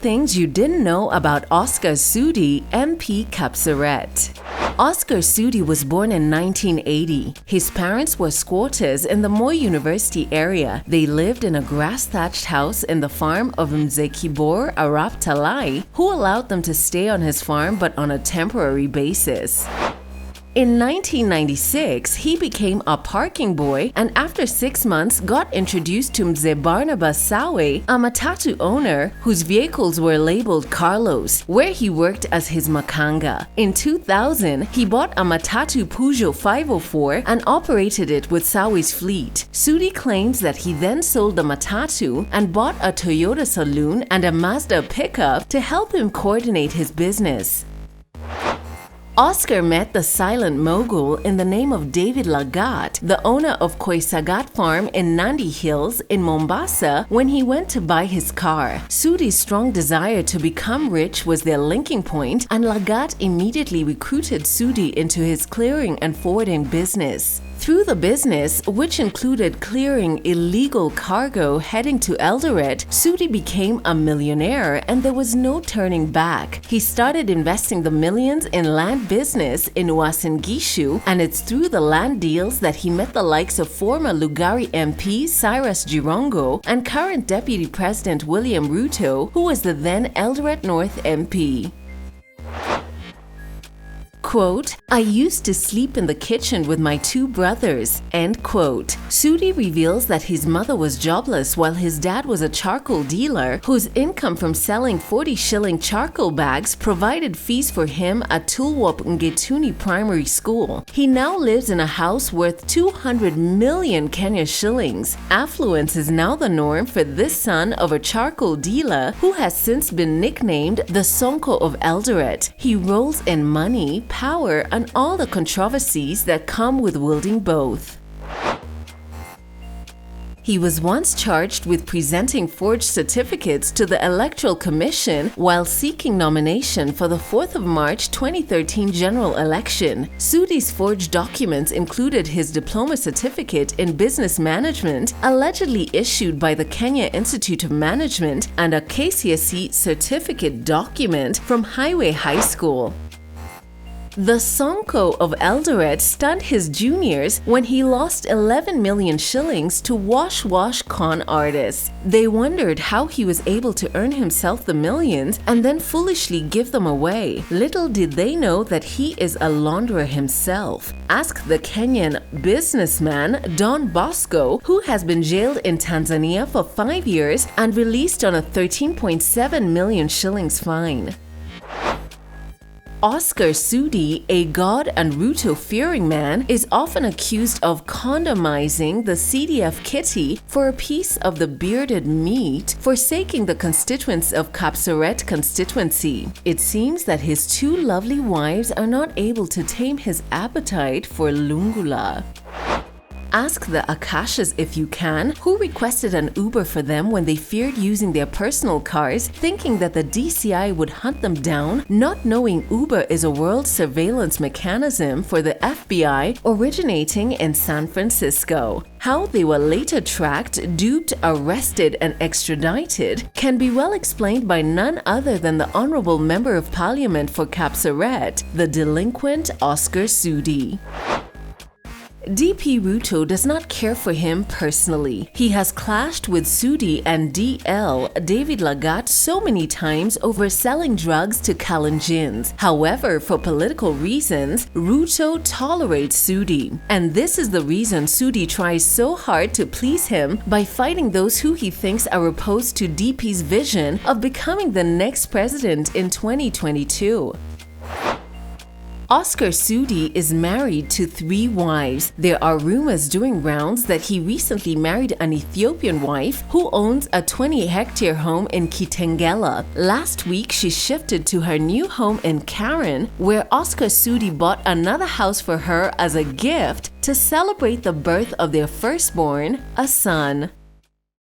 things you didn't know about Oscar Sudi, MP Kapsaret. Oscar Sudi was born in 1980. His parents were squatters in the Moi University area. They lived in a grass-thatched house in the farm of Mzekibor Arap Talai, who allowed them to stay on his farm but on a temporary basis. In 1996, he became a parking boy and after 6 months got introduced to Mze Barnabas Sawe, a matatu owner whose vehicles were labeled Carlos, where he worked as his makanga. In 2000, he bought a matatu Peugeot 504 and operated it with Sawe's fleet. Sudi claims that he then sold the matatu and bought a Toyota Saloon and a Mazda pickup to help him coordinate his business. Oscar met the silent mogul in the name of David Lagat, the owner of Koisagat Farm in Nandi Hills in Mombasa, when he went to buy his car. Sudi's strong desire to become rich was their linking point, and Lagat immediately recruited Sudi into his clearing and forwarding business. Through the business, which included clearing illegal cargo heading to Eldoret, Sudi became a millionaire and there was no turning back. He started investing the millions in land business in Uasin Gishu, and it's through the land deals that he met the likes of former Lugari MP Cyrus Jirongo and current Deputy President William Ruto, who was the then Eldoret North MP. Quote, "I used to sleep in the kitchen with my 2 brothers," end quote. Sudi reveals that his mother was jobless while his dad was a charcoal dealer whose income from selling 40 shilling charcoal bags provided fees for him at Tulwop Ngetuni Primary School. He now lives in a house worth 200 million Kenya shillings. Affluence is now the norm for this son of a charcoal dealer who has since been nicknamed the Sonko of Eldoret. He rolls in money, power, and all the controversies that come with wielding both. He was once charged with presenting forged certificates to the Electoral Commission while seeking nomination for the 4th of March 2013 general election. Sudi's forged documents included his diploma certificate in business management, allegedly issued by the Kenya Institute of Management, and a KCSE certificate document from Highway High School. The Sonko of Eldoret stunned his juniors when he lost 11 million shillings to wash con artists. They wondered how he was able to earn himself the millions and then foolishly give them away. Little did they know that he is a launderer himself. Ask the Kenyan businessman Don Bosco, who has been jailed in Tanzania for 5 years and released on a 13.7 million shillings fine. Oscar Sudi, a God and Ruto-fearing man, is often accused of condomizing the CDF kitty for a piece of the bearded meat, forsaking the constituents of Kapsaret constituency. It seems that his 2 lovely wives are not able to tame his appetite for lungula. Ask the Akashas if you can, who requested an Uber for them when they feared using their personal cars, thinking that the DCI would hunt them down, not knowing Uber is a world surveillance mechanism for the FBI originating in San Francisco. How they were later tracked, duped, arrested, and extradited can be well explained by none other than the Honorable Member of Parliament for Kapsaret, the delinquent Oscar Sudi. DP Ruto does not care for him personally. He has clashed with Sudi and DL David Lagat so many times over selling drugs to Kalenjins. However, for political reasons, Ruto tolerates Sudi. And this is the reason Sudi tries so hard to please him by fighting those who he thinks are opposed to DP's vision of becoming the next president in 2022. Oscar Sudi is married to 3 wives. There are rumors doing rounds that he recently married an Ethiopian wife who owns a 20-hectare home in Kitengela. Last week, she shifted to her new home in Karen, where Oscar Sudi bought another house for her as a gift to celebrate the birth of their firstborn, a son.